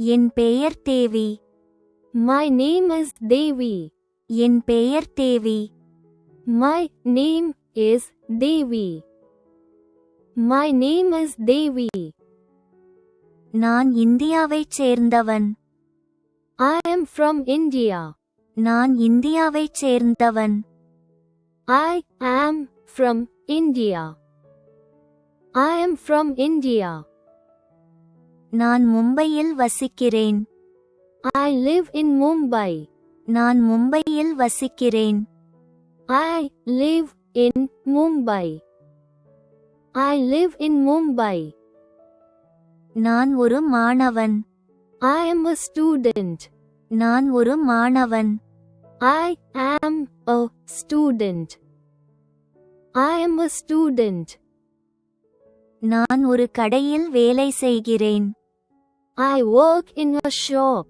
என் பெயர் தேவி. My name is Devi. என் பெயர் தேவி. My name is Devi. My name is Devi. நான் இந்தியாவைச் சேர்ந்தவன். I am from India. நான் இந்தியாவைச் சேர்ந்தவன். I am from India. I am from India. நான் மும்பையில் வசிக்கிறேன். I live in Mumbai. நான் மும்பையில் வசிக்கிறேன். I live in Mumbai. I live in Mumbai. நான் ஒரு மாணவன். I am a student. நான் ஒரு மாணவன். I am a student. I am a student. நான் ஒரு கடையில் வேலை செய்கிறேன். I work in a shop.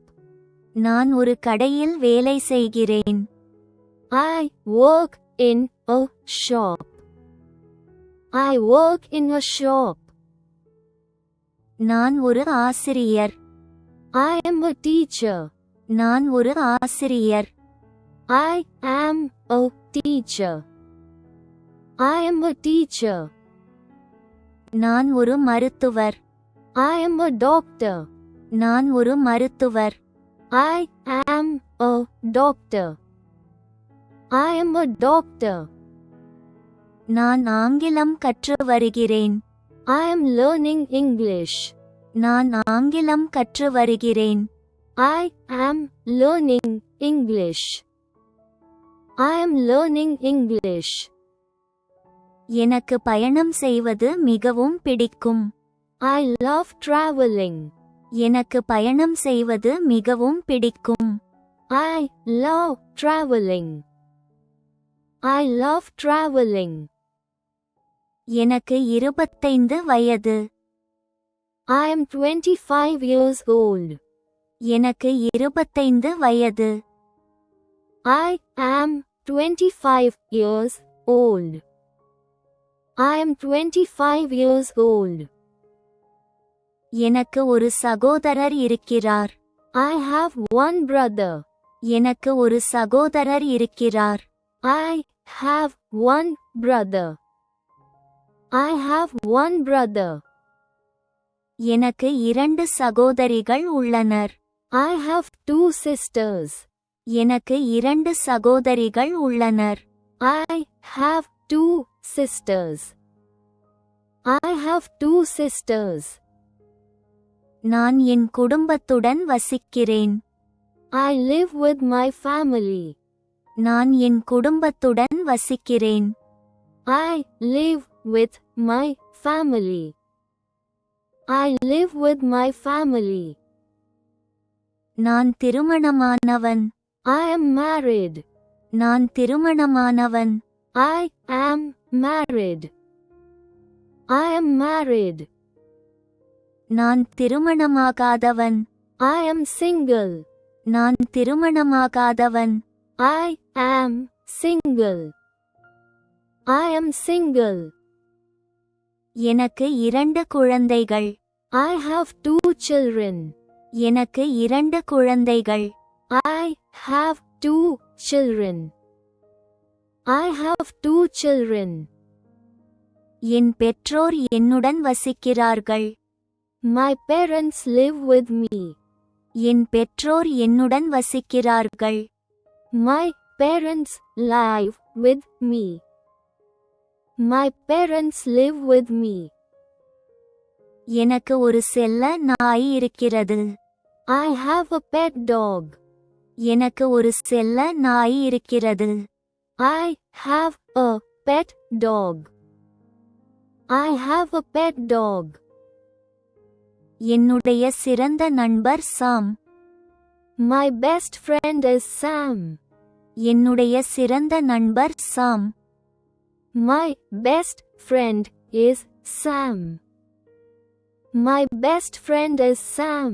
நான் ஒரு கடையில் வேலை செய்கிறேன். I work in a shop. I work in a shop. நான் ஒரு ஆசிரியர். I am a teacher. நான் ஒரு ஆசிரியர். I am a teacher. I am a teacher. நான் ஒரு மருத்துவர். I am a doctor. நான் ஒரு மருத்துவர். I am a doctor. I am a doctor. நான் ஆங்கிலம் கற்று வருகிறேன். I am learning English. நான் ஆங்கிலம் கற்று வருகிறேன். I am learning English. I am learning English. எனக்கு பயணம் செய்வது மிகவும் பிடிக்கும். I love traveling. எனக்கு பயணம் செய்வது மிகவும் பிடிக்கும். I love traveling. I love traveling. எனக்கு 25 வயது. I am 25 years old. எனக்கு 25 வயது. I am 25 years old. I am 25 years old. எனக்கு ஒரு சகோதரர் இருக்கிறார். I have one brother. எனக்கு ஒரு சகோதரர் இருக்கிறார். I have one brother. I have one brother. எனக்கு 2 சகோதரிகள் உள்ளனர். I have 2 sisters. எனக்கு 2 சகோதரிகள் உள்ளனர். I have 2 sisters. I have 2 sisters. நான் என் குடும்பத்துடன் வசிக்கிறேன். I live with my family. நான் என் குடும்பத்துடன் வசிக்கிறேன். I live with my family. I live with my family. நான் திருமணமானவன். I am married. நான் திருமணமானவன். I am married. I am married. நான் திருமணமாகாதவன். I am single. நான் திருமணமாகாதவன். I am single. I am single. எனக்கு 2 குழந்தைகள். I have 2 children. எனக்கு 2 குழந்தைகள். I have 2 children. I have 2 children. என் பெற்றோர் என்னுடன் வசிக்கிறார்கள். My parents live with me. என் பெற்றோர் என்னுடன் வசிக்கிறார்கள். My parents live with me. My parents live with me. எனக்கு ஒரு செல்ல நாய் இருக்கிறது. I have a pet dog. எனக்கு ஒரு செல்ல நாய் இருக்கிறது. I have a pet dog. I have a pet dog. என்னுடைய சிறந்த நண்பர் சாம். My best friend is Sam. என்னுடைய சிறந்த நண்பர் சாம். My best friend is Sam. My best friend is Sam.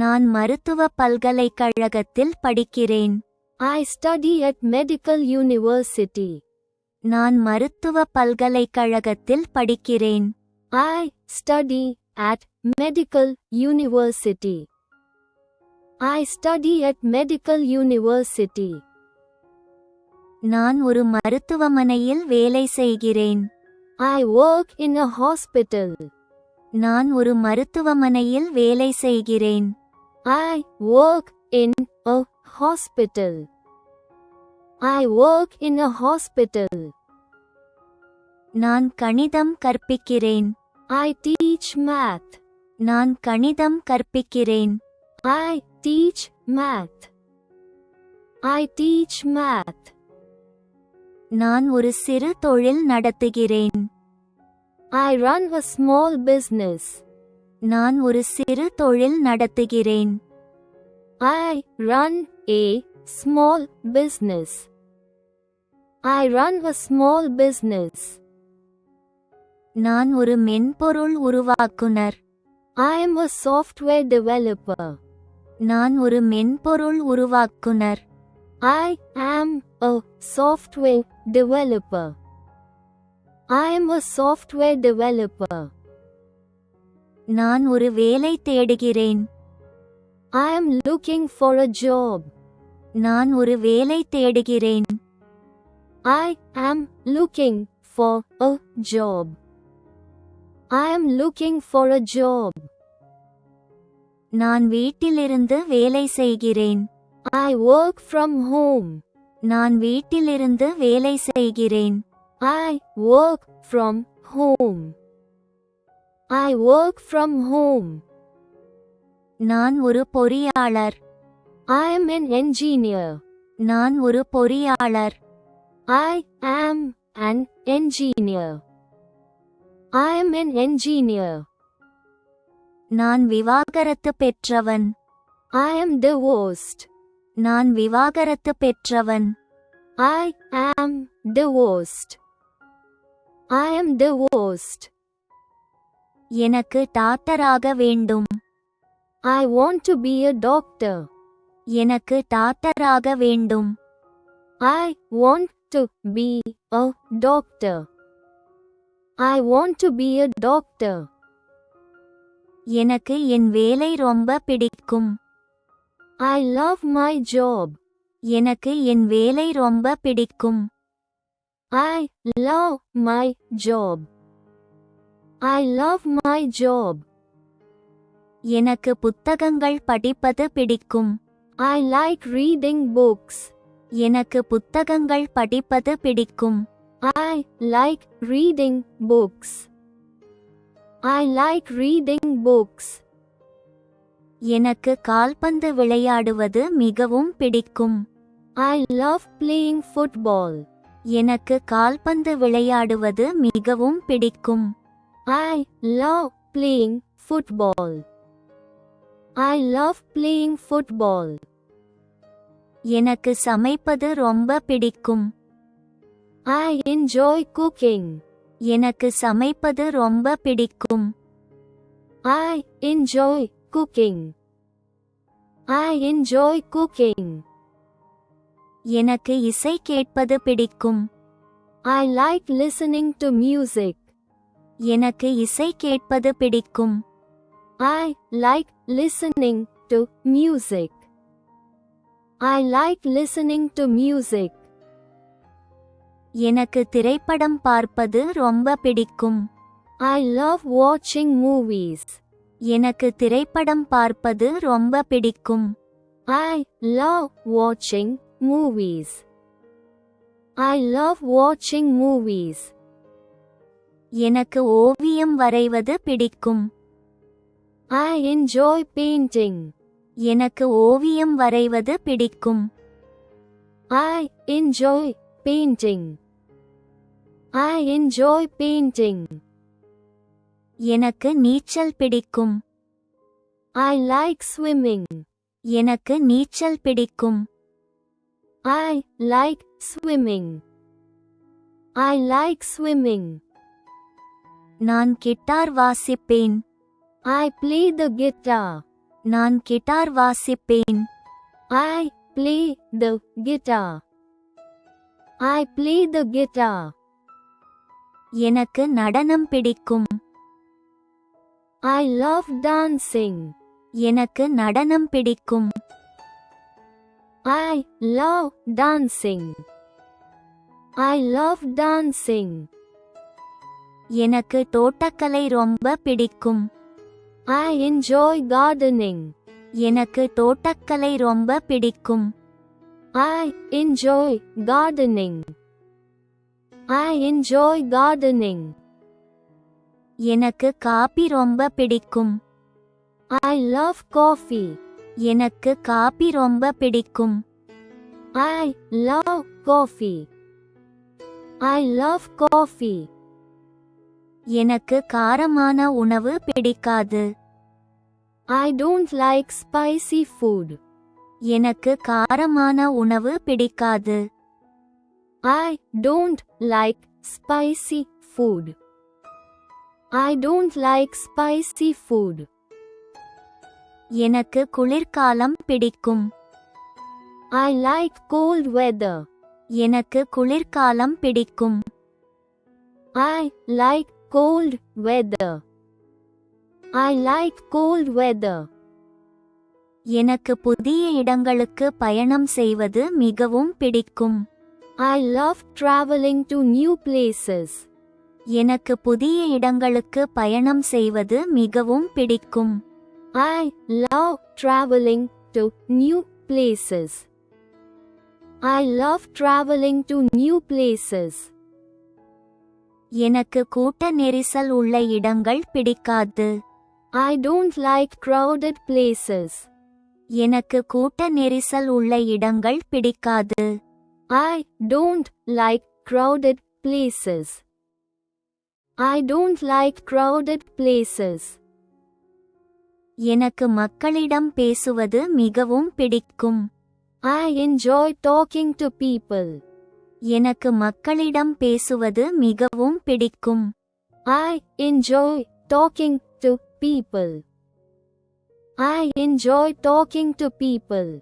நான் மருத்துவ பல்கலைக்கழகத்தில் படிக்கிறேன். I study at Medical University. நான் மருத்துவ பல்கலைக்கழகத்தில் படிக்கிறேன். I study at medical university. I study at medical university. நான் ஒரு மருத்துவமனையில் வேலை செய்கிறேன். I work in a hospital. நான் ஒரு மருத்துவமனையில் வேலை செய்கிறேன். I work in a hospital. I work in a hospital. நான் கணிதம் கற்பிக்கிறேன். I teach math. நான் கணிதம் கற்பிக்கிறேன். I teach math. I teach math. நான் ஒரு சிறு தொழில் நடத்துகிறேன். I run a small business. நான் ஒரு சிறு தொழில் நடத்துகிறேன். I run a small business. I run a small business. நான் ஒரு மென்பொருள் உருவாக்குனர். I am a software developer. நான் ஒரு மென்பொருள் உருவாக்குனர். I am a software developer. I am a software developer. நான் ஒரு வேலை தேடுகிறேன். I am looking for a job. நான் ஒரு வேலை தேடுகிறேன். I am looking for a job. I am looking for a job. நான் வீட்டிலிருந்து வேலை செய்கிறேன். I work from home. நான் வீட்டிலிருந்து வேலை செய்கிறேன். I work from home. I work from home. நான் ஒரு பொறியாளர். I am an engineer. நான் ஒரு பொறியாளர். I am an engineer. I am an engineer. நான் விவாகரத்து பெற்றவன். I am divorced. நான் விவாகரத்து பெற்றவன். I am divorced. I am divorced. எனக்கு டாக்டராக வேண்டும். I want to be a doctor. எனக்கு டாக்டராக வேண்டும். I want to be a doctor. I want to be a doctor. எனக்கு என் வேலை ரொம்ப பிடிக்கும். I love my job. எனக்கு என் வேலை ரொம்ப பிடிக்கும். I love my job. I love my job. எனக்கு புத்தகங்கள் படிப்பது பிடிக்கும். I like reading books. எனக்கு புத்தகங்கள் படிப்பது பிடிக்கும். I like reading books. I like reading books. எனக்கு கால்பந்து விளையாடுவது மிகவும் பிடிக்கும். I love playing football. எனக்கு கால்பந்து விளையாடுவது மிகவும் பிடிக்கும். I love playing football. I love playing football. எனக்கு சமைப்பது ரொம்ப பிடிக்கும். I enjoy cooking. எனக்கு சமைப்பது ரொம்ப பிடிக்கும். I enjoy cooking. I enjoy cooking. எனக்கு இசை கேட்பது பிடிக்கும். I like listening to music. எனக்கு இசை கேட்பது பிடிக்கும். I like listening to music. I like listening to music. எனக்கு திரைப்படம் பார்ப்பது ரொம்ப பிடிக்கும். I love watching movies. எனக்கு திரைப்படம் பார்ப்பது ரொம்ப பிடிக்கும். I love watching movies. I love watching movies. எனக்கு ஓவியம் வரைவது பிடிக்கும். I enjoy painting. எனக்கு ஓவியம் வரைவது பிடிக்கும். I enjoy painting. I enjoy painting. எனக்கு நீச்சல் பிடிக்கும். I like swimming. எனக்கு நீச்சல் பிடிக்கும். I like swimming. I like swimming. நான் கிட்டார் வாசிப்பேன். I play the guitar. நான் கிட்டார் வாசிப்பேன். I play the guitar. I play the guitar. எனக்கு நடனம் பிடிக்கும். I love dancing. எனக்கு நடனம் பிடிக்கும். I love dancing. I love dancing. எனக்கு தோட்டக்கலை ரொம்ப பிடிக்கும். I enjoy gardening. எனக்கு தோட்டக்கலை ரொம்ப பிடிக்கும். I enjoy gardening. I enjoy gardening. எனக்கு காபி ரொம்ப பிடிக்கும். I love coffee. எனக்கு காபி ரொம்ப பிடிக்கும். I love coffee. I love coffee. எனக்கு காரமான உணவு பிடிக்காது. I don't like spicy food. எனக்கு காரமான உணவு பிடிக்காது. I don't like spicy food. I don't like spicy food. எனக்கு குளிர்காலம் பிடிக்கும். I like cold weather. எனக்கு குளிர்காலம் பிடிக்கும். I like cold weather. I like cold weather. எனக்கு புதிய இடங்களுக்கு பயணம் செய்வது மிகவும் பிடிக்கும். I love traveling to new places. எனக்கு புதிய இடங்களுக்கு பயணம் செய்வது மிகவும் பிடிக்கும். I love traveling to new places. I love traveling to new places. எனக்கு கூட்ட நெரிசல் உள்ள இடங்கள் பிடிக்காது. I don't like crowded places. எனக்கு கூட்ட நெரிசல் உள்ள இடங்கள் பிடிக்காது. I don't like crowded places. I don't like crowded places. எனக்கு மக்களிடம் பேசுவது மிகவும் பிடிக்கும். I enjoy talking to people. எனக்கு மக்களிடம் பேசுவது மிகவும் பிடிக்கும். I enjoy talking to people. I enjoy talking to people.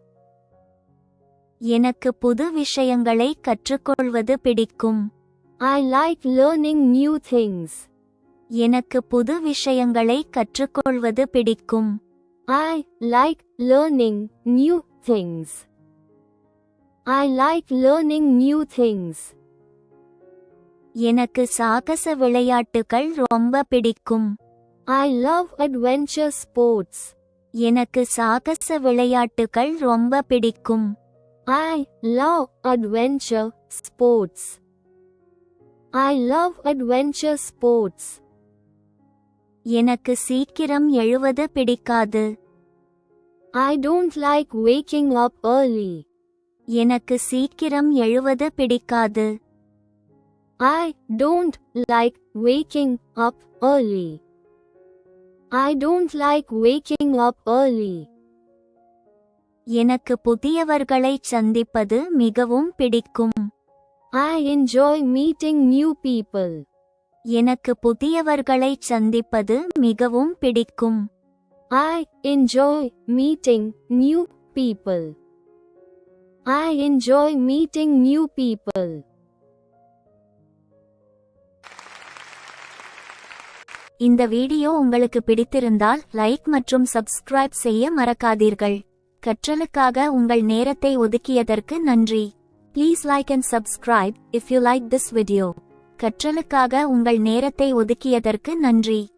எனக்கு புது விஷயங்களை கற்றுக்கொள்வது பிடிக்கும். I like learning new things. எனக்கு புது விஷயங்களை கற்றுக்கொள்வது பிடிக்கும். I like learning new things. I like learning new things. எனக்கு சாகச விளையாட்டுகள் ரொம்ப பிடிக்கும். I love adventure sports. எனக்கு சாகச விளையாட்டுகள் ரொம்ப பிடிக்கும். I love adventure sports. I love adventure sports. எனக்கு சீக்கிரம் எழுவது பிடிக்காது. I don't like waking up early. எனக்கு சீக்கிரம் எழுவது பிடிக்காது. I don't like waking up early. I don't like waking up early. எனக்கு புதியவர்களைச் சந்திப்பது மிகவும் பிடிக்கும். I enjoy meeting new people. எனக்கு புதியவர்களைச் சந்திப்பது மிகவும் பிடிக்கும். I enjoy meeting new people. I enjoy meeting new people. இந்த வீடியோ உங்களுக்கு பிடித்திருந்தால் லைக் மற்றும் சப்ஸ்கிரைப் செய்ய மறக்காதீர்கள். கற்றலுக்காக உங்கள் நேரத்தை ஒதுக்கியதற்கு நன்றி. Please like and subscribe if you like this video. கற்றலுக்காக உங்கள் நேரத்தை ஒதுக்கியதற்கு நன்றி.